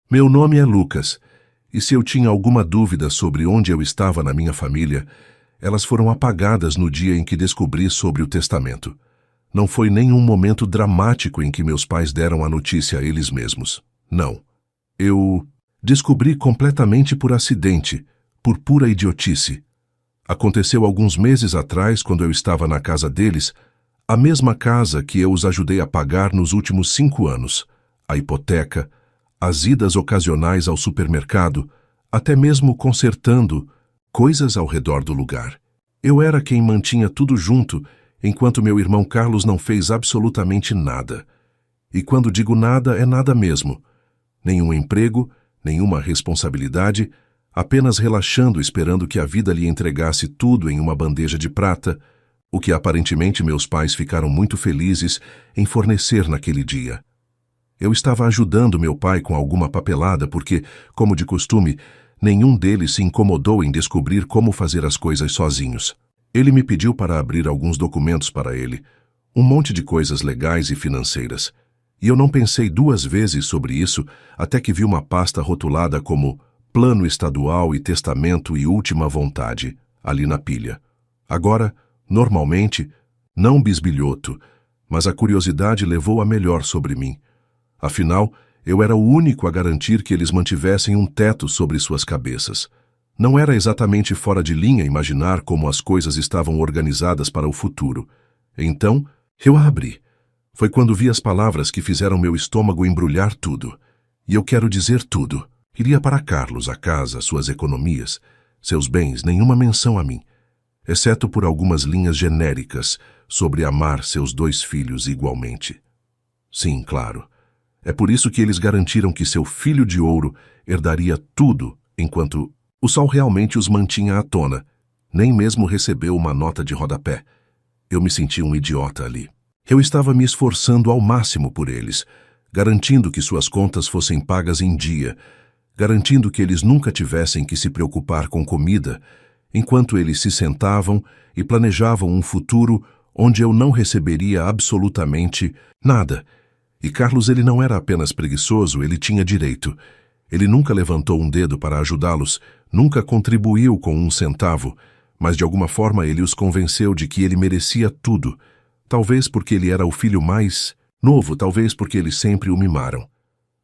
Meu nome é Lucas, e se eu tinha alguma dúvida sobre onde eu estava na minha família, elas foram apagadas no dia em que descobri sobre o testamento. Não foi nenhum momento dramático em que meus pais deram a notícia a eles mesmos. Não. Eu descobri completamente por acidente, por pura idiotice. Aconteceu alguns meses atrás, quando eu estava na casa deles, a mesma casa que eu os ajudei a pagar nos últimos 5 anos, a hipoteca, as idas ocasionais ao supermercado, até mesmo consertando coisas ao redor do lugar. Eu era quem mantinha tudo junto, enquanto meu irmão Carlos não fez absolutamente nada. E quando digo nada, é nada mesmo. Nenhum emprego, nenhuma responsabilidade, apenas relaxando esperando que a vida lhe entregasse tudo em uma bandeja de prata, o que aparentemente meus pais ficaram muito felizes em fornecer naquele dia. Eu estava ajudando meu pai com alguma papelada porque, como de costume, nenhum deles se incomodou em descobrir como fazer as coisas sozinhos. Ele me pediu para abrir alguns documentos para ele, um monte de coisas legais e financeiras. E eu não pensei 2 vezes sobre isso até que vi uma pasta rotulada como Plano Estadual e Testamento e Última Vontade, ali na pilha. Agora, normalmente, não bisbilhoto, mas a curiosidade levou a melhor sobre mim. Afinal, eu era o único a garantir que eles mantivessem um teto sobre suas cabeças. Não era exatamente fora de linha imaginar como as coisas estavam organizadas para o futuro. Então, eu a abri. Foi quando vi as palavras que fizeram meu estômago embrulhar tudo. E eu quero dizer tudo. Iria para Carlos, a casa, suas economias, seus bens, nenhuma menção a mim, exceto por algumas linhas genéricas sobre amar seus 2 filhos igualmente. Sim, claro. É por isso que eles garantiram que seu filho de ouro herdaria tudo, enquanto o sol realmente os mantinha à tona. Nem mesmo recebeu uma nota de rodapé. Eu me senti um idiota ali. Eu estava me esforçando ao máximo por eles, garantindo que suas contas fossem pagas em dia, garantindo que eles nunca tivessem que se preocupar com comida, enquanto eles se sentavam e planejavam um futuro onde eu não receberia absolutamente nada. E Carlos, ele não era apenas preguiçoso, ele tinha direito. Ele nunca levantou um dedo para ajudá-los, nunca contribuiu com 1 centavo, mas de alguma forma ele os convenceu de que ele merecia tudo. Talvez porque ele era o filho mais novo, talvez porque eles sempre o mimaram.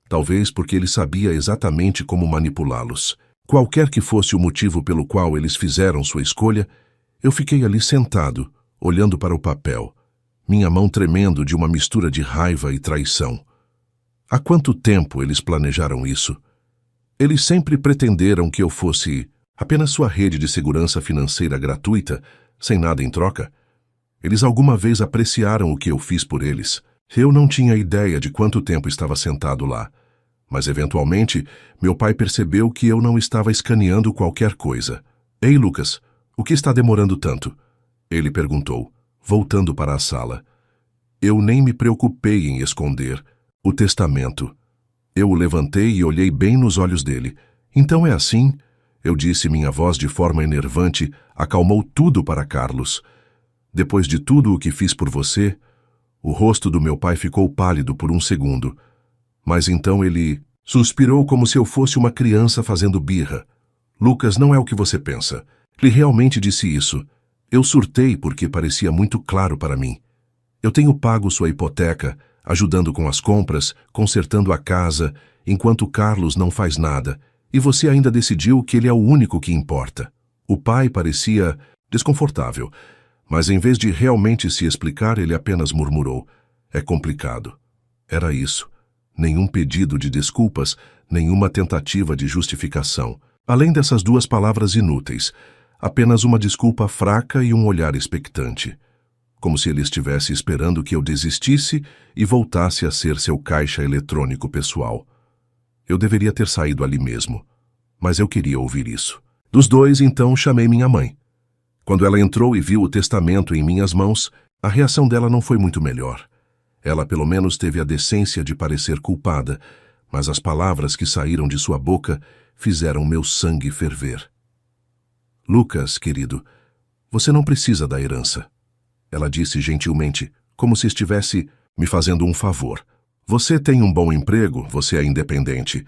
Talvez porque ele sabia exatamente como manipulá-los. Qualquer que fosse o motivo pelo qual eles fizeram sua escolha, eu fiquei ali sentado, olhando para o papel, minha mão tremendo de uma mistura de raiva e traição. Há quanto tempo eles planejaram isso? Eles sempre pretenderam que eu fosse apenas sua rede de segurança financeira gratuita, sem nada em troca. Eles alguma vez apreciaram o que eu fiz por eles. Eu não tinha ideia de quanto tempo estava sentado lá. Mas, eventualmente, meu pai percebeu que eu não estava escaneando qualquer coisa. Ei, Lucas, o que está demorando tanto? Ele perguntou, voltando para a sala. Eu nem me preocupei em esconder o testamento. Eu o levantei e olhei bem nos olhos dele. Então é assim? Eu disse, minha voz de forma enervante acalmou tudo para Carlos. Depois de tudo o que fiz por você, o rosto do meu pai ficou pálido por 1 segundo. Mas então ele suspirou como se eu fosse uma criança fazendo birra. Lucas, não é o que você pensa. Ele realmente disse isso. Eu surtei porque parecia muito claro para mim. Eu tenho pago sua hipoteca, ajudando com as compras, consertando a casa, enquanto Carlos não faz nada, e você ainda decidiu que ele é o único que importa. O pai parecia desconfortável, mas em vez de realmente se explicar, ele apenas murmurou. É complicado. Era isso. Nenhum pedido de desculpas, nenhuma tentativa de justificação. Além dessas 2 palavras inúteis, apenas uma desculpa fraca e um olhar expectante. Como se ele estivesse esperando que eu desistisse e voltasse a ser seu caixa eletrônico pessoal. Eu deveria ter saído ali mesmo, mas eu queria ouvir isso. Dos 2, então, chamei minha mãe. Quando ela entrou e viu o testamento em minhas mãos, a reação dela não foi muito melhor. Ela pelo menos teve a decência de parecer culpada, mas as palavras que saíram de sua boca fizeram meu sangue ferver. Lucas, querido, você não precisa da herança. Ela disse gentilmente, como se estivesse me fazendo um favor. Você tem um bom emprego, você é independente.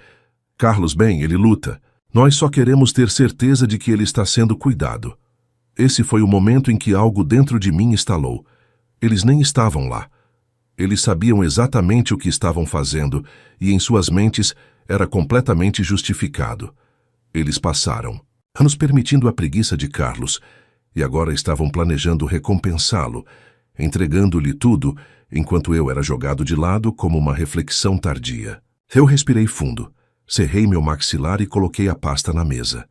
Carlos, bem, ele luta. Nós só queremos ter certeza de que ele está sendo cuidado. Esse foi o momento em que algo dentro de mim estalou. Eles nem estavam lá. Eles sabiam exatamente o que estavam fazendo e em suas mentes era completamente justificado. Eles passaram, anos permitindo a preguiça de Carlos, e agora estavam planejando recompensá-lo, entregando-lhe tudo, enquanto eu era jogado de lado como uma reflexão tardia. Eu respirei fundo, cerrei meu maxilar e coloquei a pasta na mesa.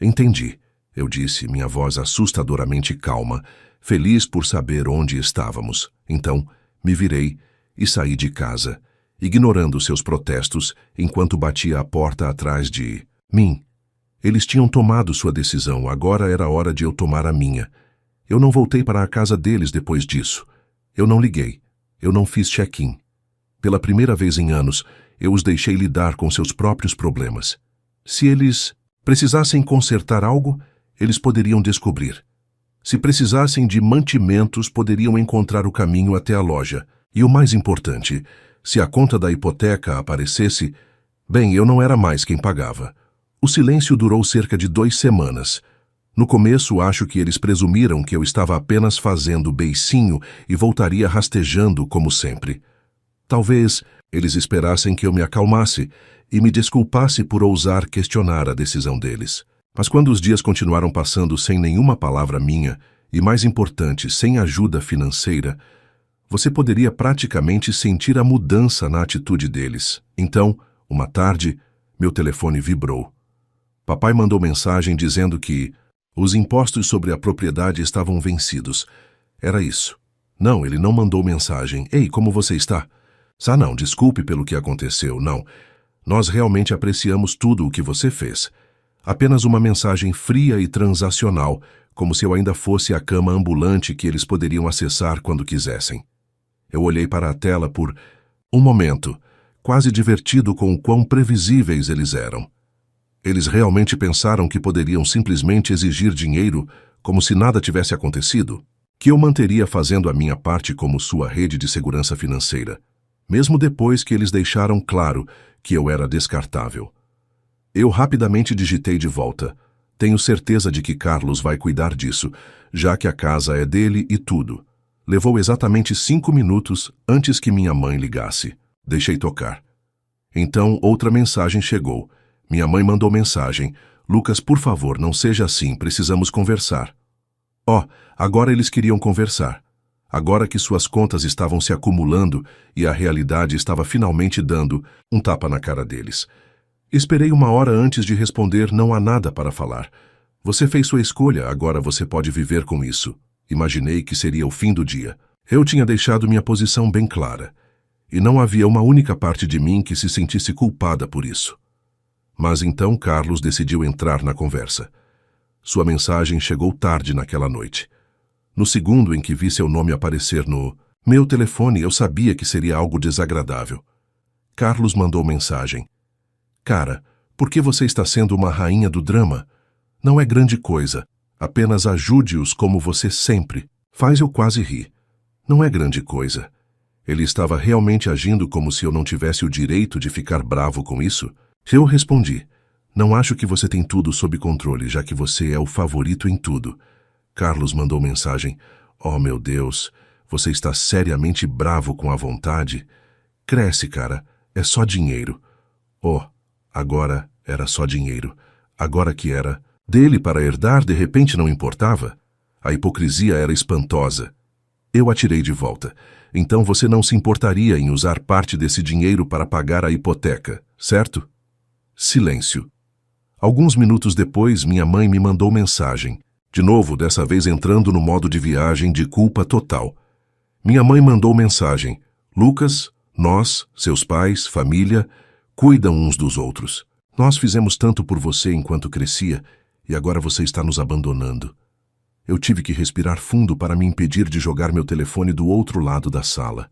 Entendi, eu disse, minha voz assustadoramente calma, feliz por saber onde estávamos. Então, me virei e saí de casa, ignorando seus protestos enquanto batia a porta atrás de mim. Eles tinham tomado sua decisão, agora era hora de eu tomar a minha. Eu não voltei para a casa deles depois disso. Eu não liguei. Eu não fiz check-in. Pela primeira vez em anos, eu os deixei lidar com seus próprios problemas. Se eles precisassem consertar algo, eles poderiam descobrir. Se precisassem de mantimentos, poderiam encontrar o caminho até a loja. E o mais importante, se a conta da hipoteca aparecesse, bem, eu não era mais quem pagava. O silêncio durou cerca de 2 semanas. No começo, acho que eles presumiram que eu estava apenas fazendo beicinho e voltaria rastejando como sempre. Talvez eles esperassem que eu me acalmasse e me desculpasse por ousar questionar a decisão deles. Mas quando os dias continuaram passando sem nenhuma palavra minha, e mais importante, sem ajuda financeira, você poderia praticamente sentir a mudança na atitude deles. Então, uma tarde, meu telefone vibrou. Papai mandou mensagem dizendo que os impostos sobre a propriedade estavam vencidos. Era isso. Não, ele não mandou mensagem. Ei, como você está? Não, desculpe pelo que aconteceu, não. Nós realmente apreciamos tudo o que você fez. Apenas uma mensagem fria e transacional, como se eu ainda fosse a cama ambulante que eles poderiam acessar quando quisessem. Eu olhei para a tela por um momento, quase divertido com o quão previsíveis eles eram. Eles realmente pensaram que poderiam simplesmente exigir dinheiro como se nada tivesse acontecido? Que eu manteria fazendo a minha parte como sua rede de segurança financeira, mesmo depois que eles deixaram claro que eu era descartável. Eu rapidamente digitei de volta. Tenho certeza de que Carlos vai cuidar disso, já que a casa é dele e tudo. Levou exatamente 5 minutos antes que minha mãe ligasse. Deixei tocar. Então, outra mensagem chegou. Minha mãe mandou mensagem. Lucas, por favor, não seja assim, precisamos conversar. Agora eles queriam conversar. Agora que suas contas estavam se acumulando e a realidade estava finalmente dando um tapa na cara deles. Esperei 1 hora antes de responder, não há nada para falar. Você fez sua escolha, agora você pode viver com isso. Imaginei que seria o fim do dia. Eu tinha deixado minha posição bem clara. E não havia uma única parte de mim que se sentisse culpada por isso. Mas então Carlos decidiu entrar na conversa. Sua mensagem chegou tarde naquela noite. No segundo em que vi seu nome aparecer no meu telefone, eu sabia que seria algo desagradável. Carlos mandou mensagem. Cara, por que você está sendo uma rainha do drama? Não é grande coisa. Apenas ajude-os como você sempre faz. Eu quase ri. Não é grande coisa. Ele estava realmente agindo como se eu não tivesse o direito de ficar bravo com isso? Eu respondi. Não acho que você tem tudo sob controle, já que você é o favorito em tudo. Carlos mandou mensagem. Oh, meu Deus, você está seriamente bravo com a vontade? Cresce, cara. É só dinheiro. Agora era só dinheiro. Agora que era dele para herdar, de repente não importava? A hipocrisia era espantosa. Eu atirei de volta. Então você não se importaria em usar parte desse dinheiro para pagar a hipoteca, certo? Silêncio. Alguns minutos depois, minha mãe me mandou mensagem. De novo, dessa vez entrando no modo de viagem de culpa total. Minha mãe mandou mensagem. Lucas, nós, seus pais, família, cuidam uns dos outros. Nós fizemos tanto por você enquanto crescia, e agora você está nos abandonando. Eu tive que respirar fundo para me impedir de jogar meu telefone do outro lado da sala.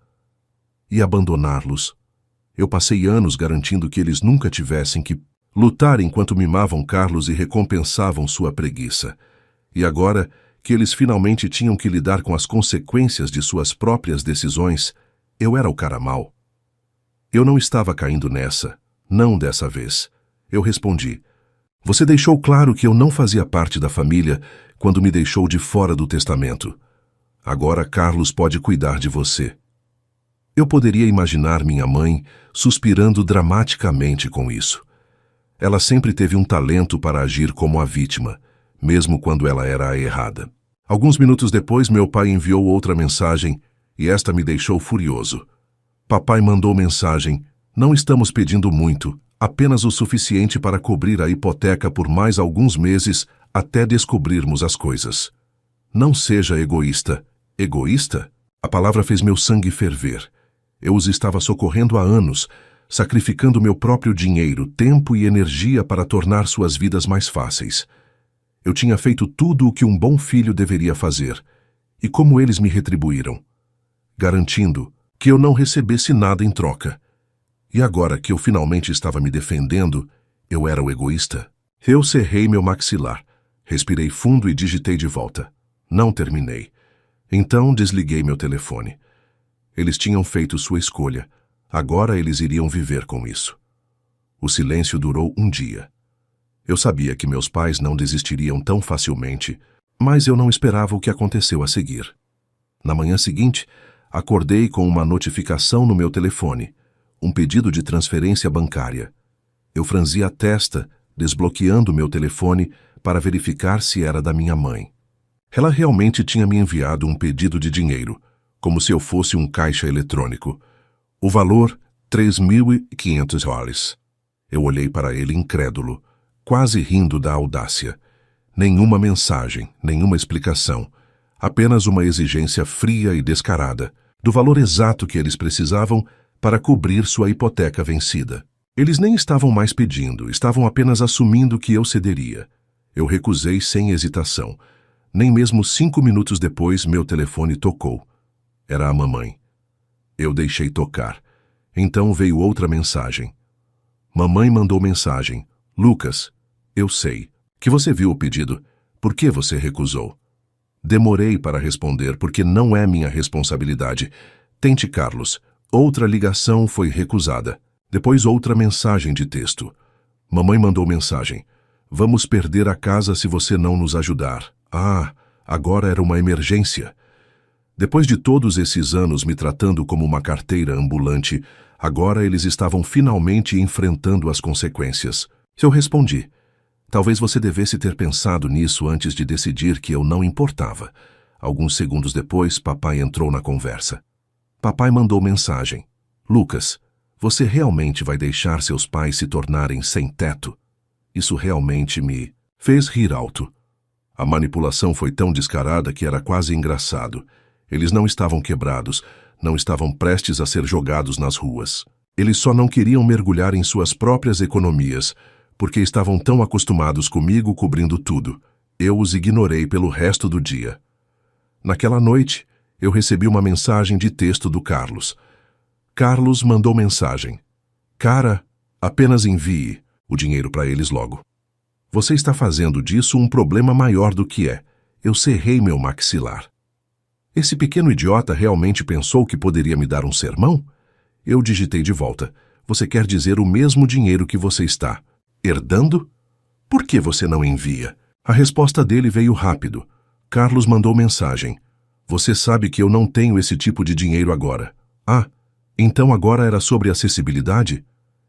E abandoná-los. Eu passei anos garantindo que eles nunca tivessem que lutar enquanto mimavam Carlos e recompensavam sua preguiça. E agora, que eles finalmente tinham que lidar com as consequências de suas próprias decisões, eu era o cara mau. Eu não estava caindo nessa, não dessa vez. Eu respondi: Você deixou claro que eu não fazia parte da família quando me deixou de fora do testamento. Agora Carlos pode cuidar de você. Eu poderia imaginar minha mãe suspirando dramaticamente com isso. Ela sempre teve um talento para agir como a vítima, mesmo quando ela era a errada. Alguns minutos depois, meu pai enviou outra mensagem e esta me deixou furioso. Papai mandou mensagem: Não estamos pedindo muito, apenas o suficiente para cobrir a hipoteca por mais alguns meses até descobrirmos as coisas. Não seja egoísta. Egoísta? A palavra fez meu sangue ferver. Eu os estava socorrendo há anos, sacrificando meu próprio dinheiro, tempo e energia para tornar suas vidas mais fáceis. Eu tinha feito tudo o que um bom filho deveria fazer. E como eles me retribuíram? Garantindo que eu não recebesse nada em troca. E agora que eu finalmente estava me defendendo, eu era o egoísta? Eu cerrei meu maxilar, respirei fundo e digitei de volta. Não terminei. Então desliguei meu telefone. Eles tinham feito sua escolha. Agora eles iriam viver com isso. O silêncio durou um dia. Eu sabia que meus pais não desistiriam tão facilmente, mas eu não esperava o que aconteceu a seguir. Na manhã seguinte, acordei com uma notificação no meu telefone, um pedido de transferência bancária. Eu franzi a testa, desbloqueando meu telefone para verificar se era da minha mãe. Ela realmente tinha me enviado um pedido de dinheiro, como se eu fosse um caixa eletrônico. O valor, $3.500. Eu olhei para ele incrédulo, quase rindo da audácia. Nenhuma mensagem, nenhuma explicação. Apenas uma exigência fria e descarada, do valor exato que eles precisavam para cobrir sua hipoteca vencida. Eles nem estavam mais pedindo, estavam apenas assumindo que eu cederia. Eu recusei sem hesitação. Nem mesmo 5 minutos depois, meu telefone tocou. Era a mamãe. Eu deixei tocar. Então veio outra mensagem. Mamãe mandou mensagem: Lucas, eu sei que você viu o pedido. Por que você recusou? Demorei para responder porque não é minha responsabilidade. Tente, Carlos. Outra ligação foi recusada. Depois outra mensagem de texto. Mamãe mandou mensagem: Vamos perder a casa se você não nos ajudar. Ah, agora era uma emergência. Depois de todos esses anos me tratando como uma carteira ambulante, agora eles estavam finalmente enfrentando as consequências. Eu respondi: Talvez você devesse ter pensado nisso antes de decidir que eu não importava. Alguns segundos depois, papai entrou na conversa. Papai mandou mensagem: Lucas, você realmente vai deixar seus pais se tornarem sem teto? Isso realmente me fez rir alto. A manipulação foi tão descarada que era quase engraçado. Eles não estavam quebrados, não estavam prestes a ser jogados nas ruas. Eles só não queriam mergulhar em suas próprias economias, porque estavam tão acostumados comigo cobrindo tudo. Eu os ignorei pelo resto do dia. Naquela noite, eu recebi uma mensagem de texto do Carlos. Carlos mandou mensagem: Cara, apenas envie o dinheiro para eles logo. Você está fazendo disso um problema maior do que é. Eu cerrei meu maxilar. Esse pequeno idiota realmente pensou que poderia me dar um sermão? Eu digitei de volta: Você quer dizer o mesmo dinheiro que você está herdando? Por que você não envia? A resposta dele veio rápido. Carlos mandou mensagem: Você sabe que eu não tenho esse tipo de dinheiro agora. Ah, então agora era sobre acessibilidade?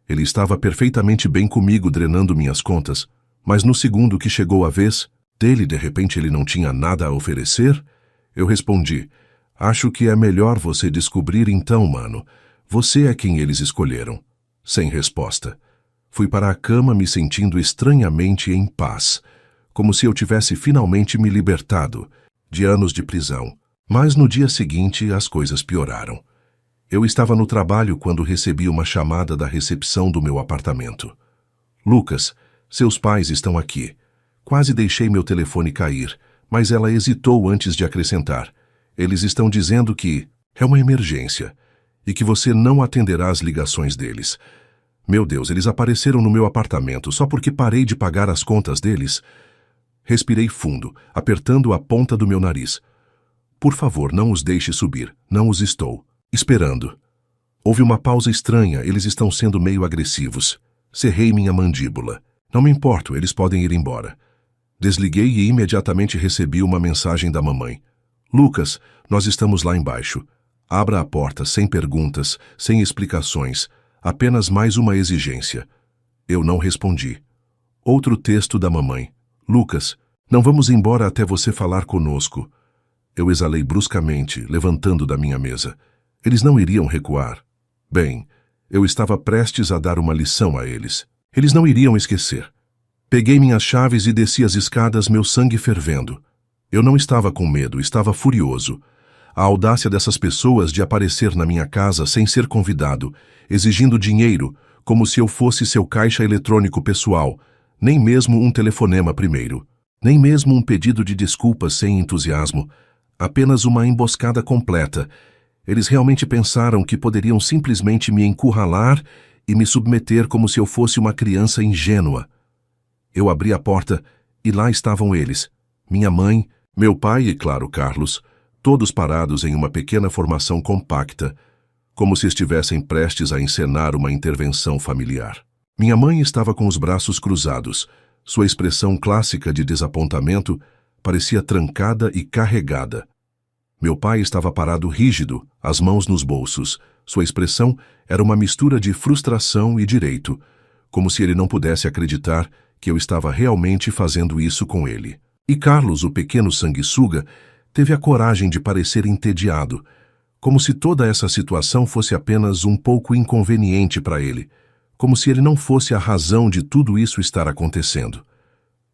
Ele estava perfeitamente bem comigo drenando minhas contas, mas no segundo que chegou a vez dele, de repente ele não tinha nada a oferecer? Eu respondi: Acho que é melhor você descobrir então, mano. Você é quem eles escolheram. Sem resposta. Fui para a cama me sentindo estranhamente em paz, como se eu tivesse finalmente me libertado de anos de prisão. Mas no dia seguinte as coisas pioraram. Eu estava no trabalho quando recebi uma chamada da recepção do meu apartamento. Lucas, seus pais estão aqui. Quase deixei meu telefone cair, mas ela hesitou antes de acrescentar: Eles estão dizendo que é uma emergência e que você não atenderá as ligações deles. Meu Deus, eles apareceram no meu apartamento só porque parei de pagar as contas deles? Respirei fundo, apertando a ponta do meu nariz. Por favor, não os deixe subir. Não os estou esperando. Houve uma pausa estranha, eles estão sendo meio agressivos. Cerrei minha mandíbula. Não me importo, eles podem ir embora. Desliguei e imediatamente recebi uma mensagem da mamãe. Lucas, nós estamos lá embaixo. Abra a porta sem perguntas, sem explicações. Apenas mais uma exigência. Eu não respondi. Outro texto da mamãe. Lucas, não vamos embora até você falar conosco. Eu exalei bruscamente, levantando da minha mesa. Eles não iriam recuar. Bem, eu estava prestes a dar uma lição a eles. Eles não iriam esquecer. Peguei minhas chaves e desci as escadas, meu sangue fervendo. Eu não estava com medo, estava furioso. A audácia dessas pessoas de aparecer na minha casa sem ser convidado, exigindo dinheiro, como se eu fosse seu caixa eletrônico pessoal, nem mesmo um telefonema primeiro, nem mesmo um pedido de desculpas sem entusiasmo, apenas uma emboscada completa. Eles realmente pensaram que poderiam simplesmente me encurralar e me submeter como se eu fosse uma criança ingênua. Eu abri a porta e lá estavam eles, minha mãe, meu pai e, claro, Carlos, todos parados em uma pequena formação compacta, como se estivessem prestes a encenar uma intervenção familiar. Minha mãe estava com os braços cruzados. Sua expressão clássica de desapontamento parecia trancada e carregada. Meu pai estava parado rígido, as mãos nos bolsos. Sua expressão era uma mistura de frustração e direito, como se ele não pudesse acreditar que eu estava realmente fazendo isso com ele. E Carlos, o pequeno sanguessuga, teve a coragem de parecer entediado, como se toda essa situação fosse apenas um pouco inconveniente para ele, como se ele não fosse a razão de tudo isso estar acontecendo.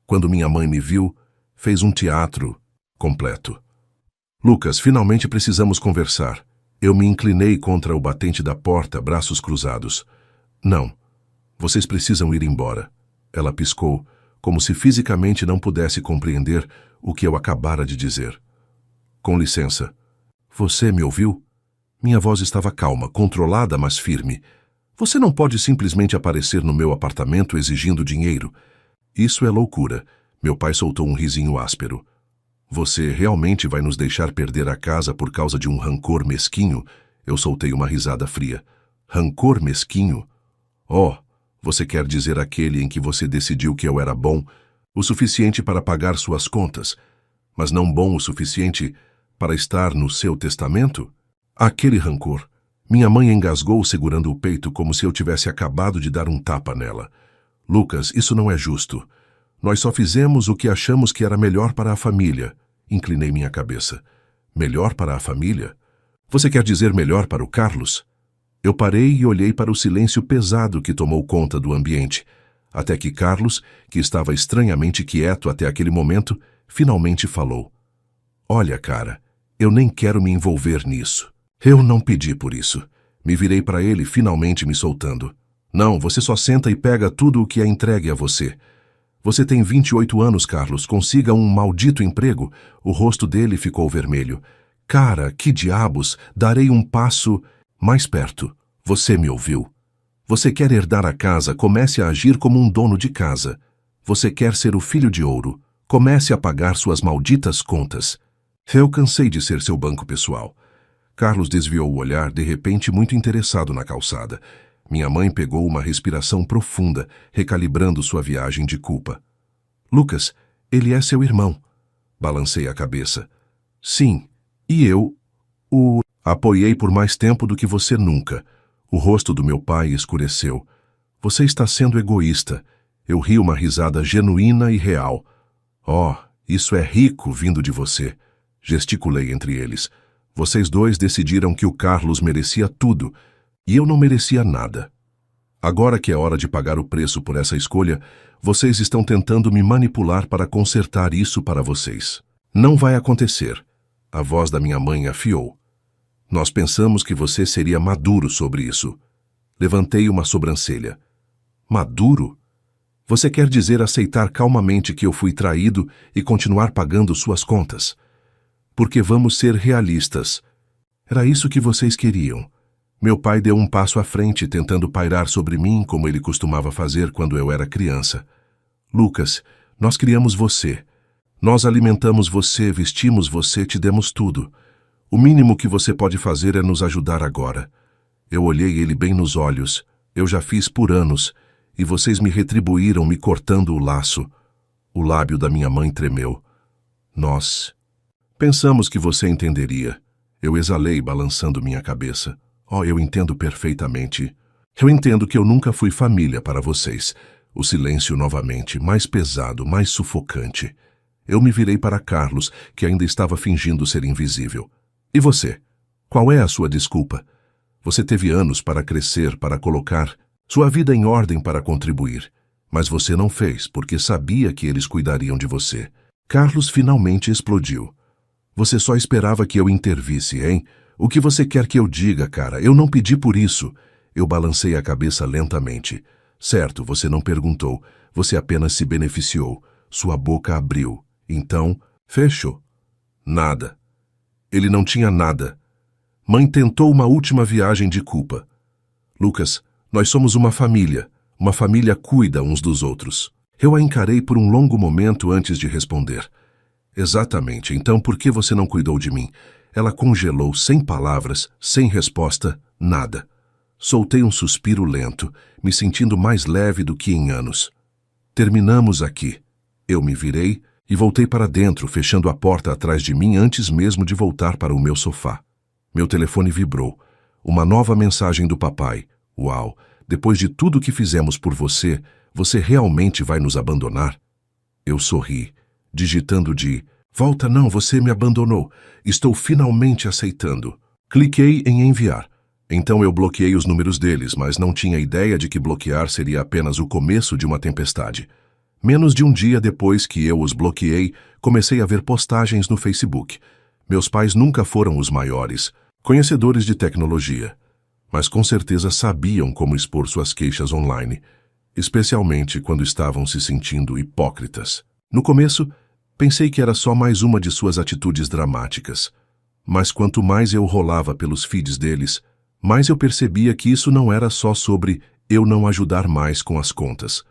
Quando minha mãe me viu, fez um teatro completo. Lucas, finalmente precisamos conversar. Eu me inclinei contra o batente da porta, braços cruzados. Não, vocês precisam ir embora. Ela piscou, como se fisicamente não pudesse compreender o que eu acabara de dizer. Com licença. Você me ouviu? Minha voz estava calma, controlada, mas firme. Você não pode simplesmente aparecer no meu apartamento exigindo dinheiro. Isso é loucura. Meu pai soltou um risinho áspero. Você realmente vai nos deixar perder a casa por causa de um rancor mesquinho? Eu soltei uma risada fria. Rancor mesquinho? Oh, você quer dizer aquele em que você decidiu que eu era bom o suficiente para pagar suas contas, mas não bom o suficiente para estar no seu testamento? Aquele rancor. Minha mãe engasgou segurando o peito como se eu tivesse acabado de dar um tapa nela. Lucas, isso não é justo. Nós só fizemos o que achamos que era melhor para a família. Inclinei minha cabeça. Melhor para a família? Você quer dizer melhor para o Carlos? Eu parei e olhei para o silêncio pesado que tomou conta do ambiente, até que Carlos, que estava estranhamente quieto até aquele momento, finalmente falou. Olha, cara, eu nem quero me envolver nisso. Eu não pedi por isso. Me virei para ele, finalmente me soltando. Não, você só senta e pega tudo o que é entregue a você. Você tem 28 anos, Carlos. Consiga um maldito emprego. O rosto dele ficou vermelho. Cara, que diabos, darei um passo mais perto. Você me ouviu. Você quer herdar a casa, comece a agir como um dono de casa. Você quer ser o filho de ouro, comece a pagar suas malditas contas. Eu cansei de ser seu banco pessoal. Carlos desviou o olhar, de repente muito interessado na calçada. Minha mãe pegou uma respiração profunda, recalibrando sua viagem de culpa. Lucas, ele é seu irmão. Balancei a cabeça. Sim, e eu o apoiei por mais tempo do que você nunca. O rosto do meu pai escureceu. Você está sendo egoísta. Eu ri uma risada genuína e real. Oh, isso é rico vindo de você. Gesticulei entre eles. Vocês dois decidiram que o Carlos merecia tudo, e eu não merecia nada. Agora que é hora de pagar o preço por essa escolha, vocês estão tentando me manipular para consertar isso para vocês. Não vai acontecer. A voz da minha mãe afiou. Nós pensamos que você seria maduro sobre isso. Levantei uma sobrancelha. Maduro? Você quer dizer aceitar calmamente que eu fui traído e continuar pagando suas contas? Porque vamos ser realistas. Era isso que vocês queriam. Meu pai deu um passo à frente, tentando pairar sobre mim como ele costumava fazer quando eu era criança. Lucas, nós criamos você. Nós alimentamos você, vestimos você, te demos tudo. O mínimo que você pode fazer é nos ajudar agora. Eu olhei ele bem nos olhos. Eu já fiz por anos. e vocês me retribuíram me cortando o laço. O lábio da minha mãe tremeu. Nós pensamos que você entenderia. Eu exalei, balançando minha cabeça. Oh, eu entendo perfeitamente. Eu entendo que eu nunca fui família para vocês. O silêncio novamente, mais pesado, mais sufocante. Eu me virei para Carlos, que ainda estava fingindo ser invisível. E você? Qual é a sua desculpa? Você teve anos para crescer, para colocar sua vida em ordem para contribuir. Mas você não fez, porque sabia que eles cuidariam de você. Carlos finalmente explodiu. Você só esperava que eu intervisse, hein? O que você quer que eu diga, cara? Eu não pedi por isso. Eu balancei a cabeça lentamente. Certo, você não perguntou. Você apenas se beneficiou. Sua boca abriu. Então, fechou. Nada. Ele não tinha nada. Mãe tentou uma última viagem de culpa. Lucas, nós somos uma família. Uma família cuida uns dos outros. Eu a encarei por um longo momento antes de responder. Exatamente, então por que você não cuidou de mim? Ela congelou, sem palavras, sem resposta, nada. Soltei um suspiro lento, me sentindo mais leve do que em anos. Terminamos aqui. Eu me virei e voltei para dentro, fechando a porta atrás de mim antes mesmo de voltar para o meu sofá. Meu telefone vibrou. Uma nova mensagem do papai. Uau, depois de tudo que fizemos por você, você realmente vai nos abandonar? Eu sorri, digitando volta não, você me abandonou. Estou finalmente aceitando. Cliquei em enviar. Então eu bloqueei os números deles, mas não tinha ideia de que bloquear seria apenas o começo de uma tempestade. Menos de um dia depois que eu os bloqueei, comecei a ver postagens no Facebook. Meus pais nunca foram os maiores conhecedores de tecnologia, mas com certeza sabiam como expor suas queixas online, especialmente quando estavam se sentindo hipócritas. No começo, pensei que era só mais uma de suas atitudes dramáticas, mas quanto mais eu rolava pelos feeds deles, mais eu percebia que isso não era só sobre eu não ajudar mais com as contas.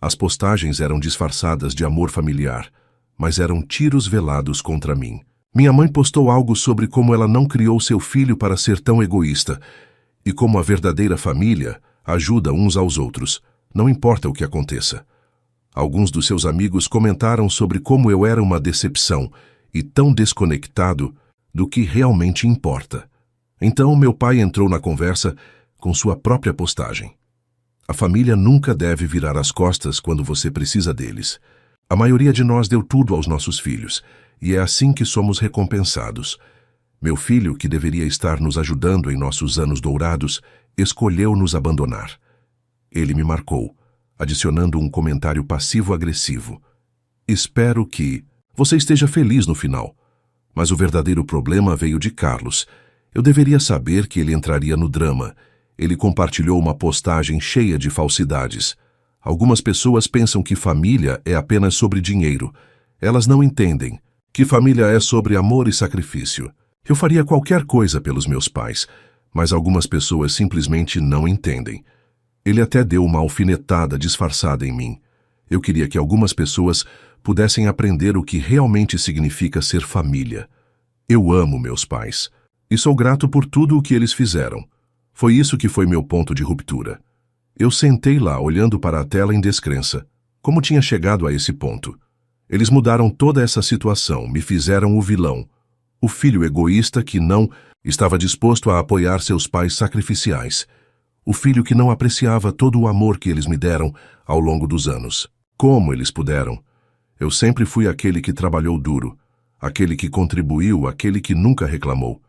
As postagens eram disfarçadas de amor familiar, mas eram tiros velados contra mim. Minha mãe postou algo sobre como ela não criou seu filho para ser tão egoísta e como a verdadeira família ajuda uns aos outros, não importa o que aconteça. Alguns dos seus amigos comentaram sobre como eu era uma decepção e tão desconectado do que realmente importa. Então meu pai entrou na conversa com sua própria postagem. A família nunca deve virar as costas quando você precisa deles. A maioria de nós deu tudo aos nossos filhos, e é assim que somos recompensados. Meu filho, que deveria estar nos ajudando em nossos anos dourados, escolheu nos abandonar. Ele me marcou, adicionando um comentário passivo-agressivo. Espero que você esteja feliz no final. Mas o verdadeiro problema veio de Carlos. Eu deveria saber que ele entraria no drama. Ele compartilhou uma postagem cheia de falsidades. Algumas pessoas pensam que família é apenas sobre dinheiro. Elas não entendem que família é sobre amor e sacrifício. Eu faria qualquer coisa pelos meus pais, mas algumas pessoas simplesmente não entendem. Ele até deu uma alfinetada disfarçada em mim. Eu queria que algumas pessoas pudessem aprender o que realmente significa ser família. Eu amo meus pais e sou grato por tudo o que eles fizeram. Foi isso que foi meu ponto de ruptura. Eu sentei lá, olhando para a tela em descrença. Como tinha chegado a esse ponto? Eles mudaram toda essa situação, me fizeram o vilão. O filho egoísta que não estava disposto a apoiar seus pais sacrificiais. O filho que não apreciava todo o amor que eles me deram ao longo dos anos. Como eles puderam? Eu sempre fui aquele que trabalhou duro, aquele que contribuiu, aquele que nunca reclamou.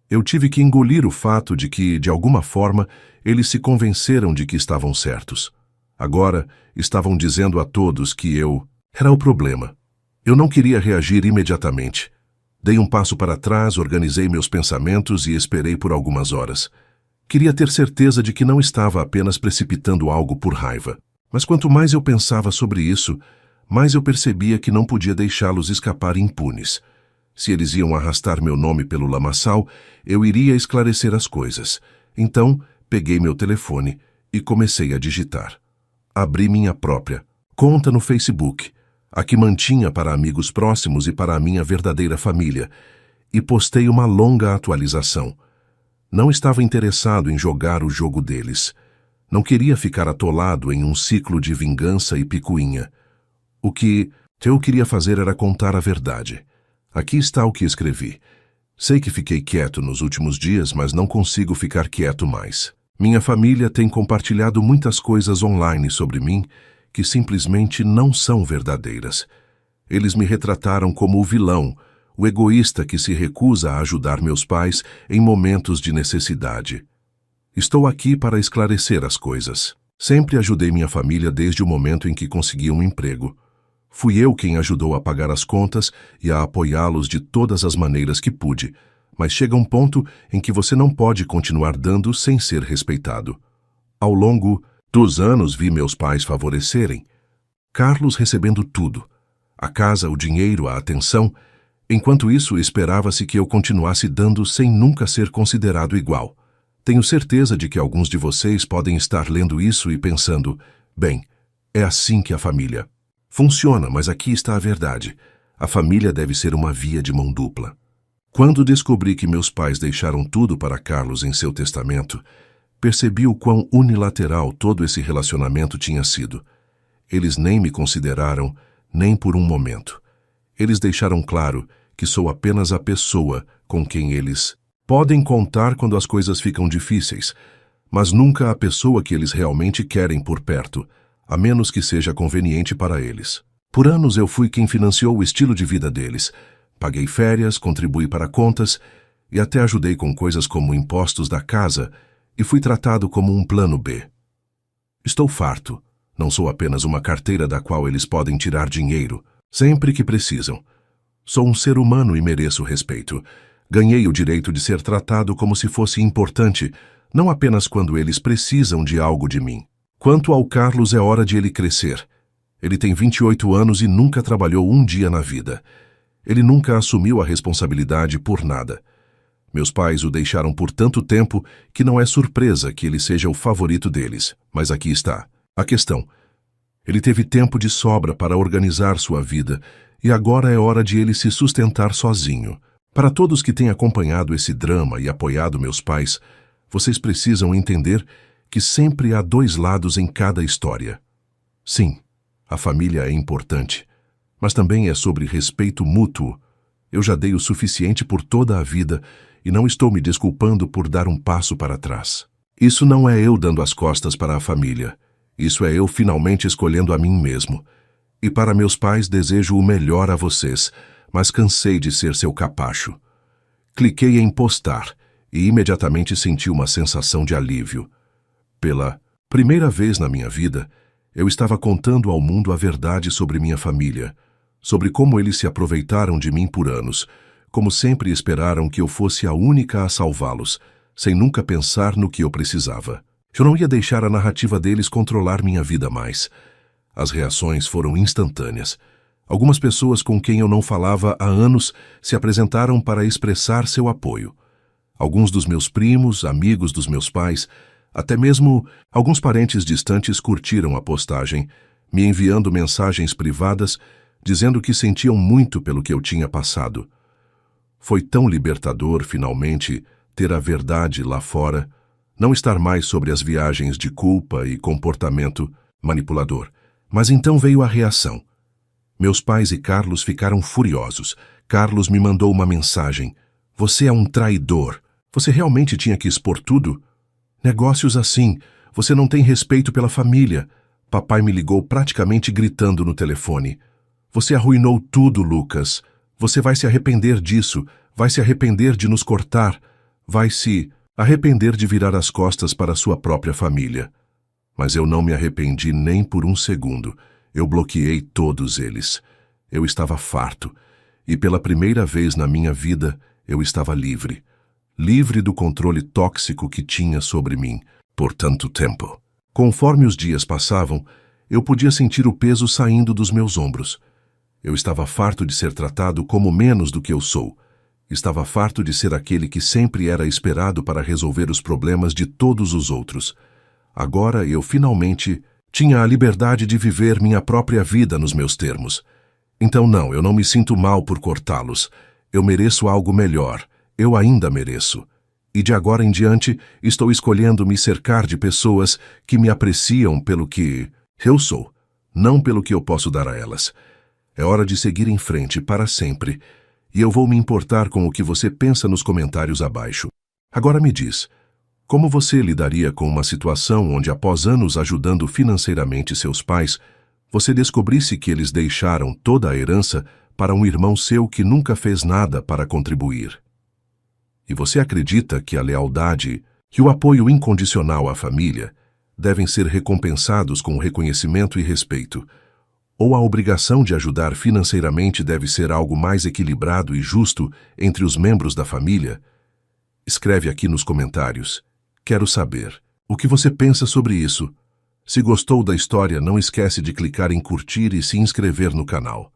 Eu tive que engolir o fato de que, de alguma forma, eles se convenceram de que estavam certos. Agora, estavam dizendo a todos que eu era o problema. Eu não queria reagir imediatamente. Dei um passo para trás, organizei meus pensamentos e esperei por algumas horas. Queria ter certeza de que não estava apenas precipitando algo por raiva. Mas quanto mais eu pensava sobre isso, mais eu percebia que não podia deixá-los escapar impunes. Se eles iam arrastar meu nome pelo lamaçal, eu iria esclarecer as coisas. Então, peguei meu telefone e comecei a digitar. Abri minha própria conta no Facebook, a que mantinha para amigos próximos e para a minha verdadeira família, e postei uma longa atualização. Não estava interessado em jogar o jogo deles. Não queria ficar atolado em um ciclo de vingança e picuinha. O que eu queria fazer era contar a verdade. Aqui está o que escrevi. Sei que fiquei quieto nos últimos dias, mas não consigo ficar quieto mais. Minha família tem compartilhado muitas coisas online sobre mim que simplesmente não são verdadeiras. Eles me retrataram como o vilão, o egoísta que se recusa a ajudar meus pais em momentos de necessidade. Estou aqui para esclarecer as coisas. Sempre ajudei minha família desde o momento em que consegui um emprego. Fui eu quem ajudou a pagar as contas e a apoiá-los de todas as maneiras que pude, mas chega um ponto em que você não pode continuar dando sem ser respeitado. Ao longo dos anos vi meus pais favorecerem. Carlos recebendo tudo. A casa, o dinheiro, a atenção. Enquanto isso, esperava-se que eu continuasse dando sem nunca ser considerado igual. Tenho certeza de que alguns de vocês podem estar lendo isso e pensando, bem, é assim que a família funciona, mas aqui está a verdade. A família deve ser uma via de mão dupla. Quando descobri que meus pais deixaram tudo para Carlos em seu testamento, percebi o quão unilateral todo esse relacionamento tinha sido. Eles nem me consideraram, nem por um momento. Eles deixaram claro que sou apenas a pessoa com quem eles podem contar quando as coisas ficam difíceis, mas nunca a pessoa que eles realmente querem por perto, a menos que seja conveniente para eles. Por anos eu fui quem financiou o estilo de vida deles. Paguei férias, contribuí para contas e até ajudei com coisas como impostos da casa e fui tratado como um plano B. Estou farto. Não sou apenas uma carteira da qual eles podem tirar dinheiro, sempre que precisam. Sou um ser humano e mereço respeito. Ganhei o direito de ser tratado como se fosse importante, não apenas quando eles precisam de algo de mim. Quanto ao Carlos, é hora de ele crescer. Ele tem 28 anos e nunca trabalhou um dia na vida. Ele nunca assumiu a responsabilidade por nada. Meus pais o deixaram por tanto tempo que não é surpresa que ele seja o favorito deles. Mas aqui está a questão. Ele teve tempo de sobra para organizar sua vida e agora é hora de ele se sustentar sozinho. Para todos que têm acompanhado esse drama e apoiado meus pais, vocês precisam entender que sempre há dois lados em cada história. Sim, a família é importante, mas também é sobre respeito mútuo. Eu já dei o suficiente por toda a vida e não estou me desculpando por dar um passo para trás. Isso não é eu dando as costas para a família. Isso é eu finalmente escolhendo a mim mesmo. E para meus pais desejo o melhor a vocês, mas cansei de ser seu capacho. Cliquei em postar e imediatamente senti uma sensação de alívio. Pela primeira vez na minha vida, eu estava contando ao mundo a verdade sobre minha família, sobre como eles se aproveitaram de mim por anos, como sempre esperaram que eu fosse a única a salvá-los, sem nunca pensar no que eu precisava. Eu não ia deixar a narrativa deles controlar minha vida mais. As reações foram instantâneas. Algumas pessoas com quem eu não falava há anos se apresentaram para expressar seu apoio. Alguns dos meus primos, amigos dos meus pais, até mesmo alguns parentes distantes curtiram a postagem, me enviando mensagens privadas, dizendo que sentiam muito pelo que eu tinha passado. Foi tão libertador, finalmente, ter a verdade lá fora, não estar mais sobre as viagens de culpa e comportamento manipulador. Mas então veio a reação. Meus pais e Carlos ficaram furiosos. Carlos me mandou uma mensagem. Você é um traidor. Você realmente tinha que expor tudo? Negócios assim. Você não tem respeito pela família. Papai me ligou praticamente gritando no telefone. Você arruinou tudo, Lucas. Você vai se arrepender disso. Vai se arrepender de nos cortar. Vai se arrepender de virar as costas para sua própria família. Mas eu não me arrependi nem por um segundo. Eu bloqueei todos eles. Eu estava farto. E pela primeira vez na minha vida, eu estava livre. Livre do controle tóxico que tinha sobre mim por tanto tempo. Conforme os dias passavam, eu podia sentir o peso saindo dos meus ombros. Eu estava farto de ser tratado como menos do que eu sou. Estava farto de ser aquele que sempre era esperado para resolver os problemas de todos os outros. Agora eu finalmente tinha a liberdade de viver minha própria vida nos meus termos. Então não, eu não me sinto mal por cortá-los. Eu mereço algo melhor. Eu ainda mereço. E de agora em diante, estou escolhendo me cercar de pessoas que me apreciam pelo que eu sou, não pelo que eu posso dar a elas. É hora de seguir em frente para sempre, e eu vou me importar com o que você pensa nos comentários abaixo. Agora me diz, como você lidaria com uma situação onde, após anos ajudando financeiramente seus pais, você descobrisse que eles deixaram toda a herança para um irmão seu que nunca fez nada para contribuir? E você acredita que a lealdade e o apoio incondicional à família devem ser recompensados com reconhecimento e respeito, ou a obrigação de ajudar financeiramente deve ser algo mais equilibrado e justo entre os membros da família? Escreve aqui nos comentários. Quero saber o que você pensa sobre isso. Se gostou da história, não esquece de clicar em curtir e se inscrever no canal.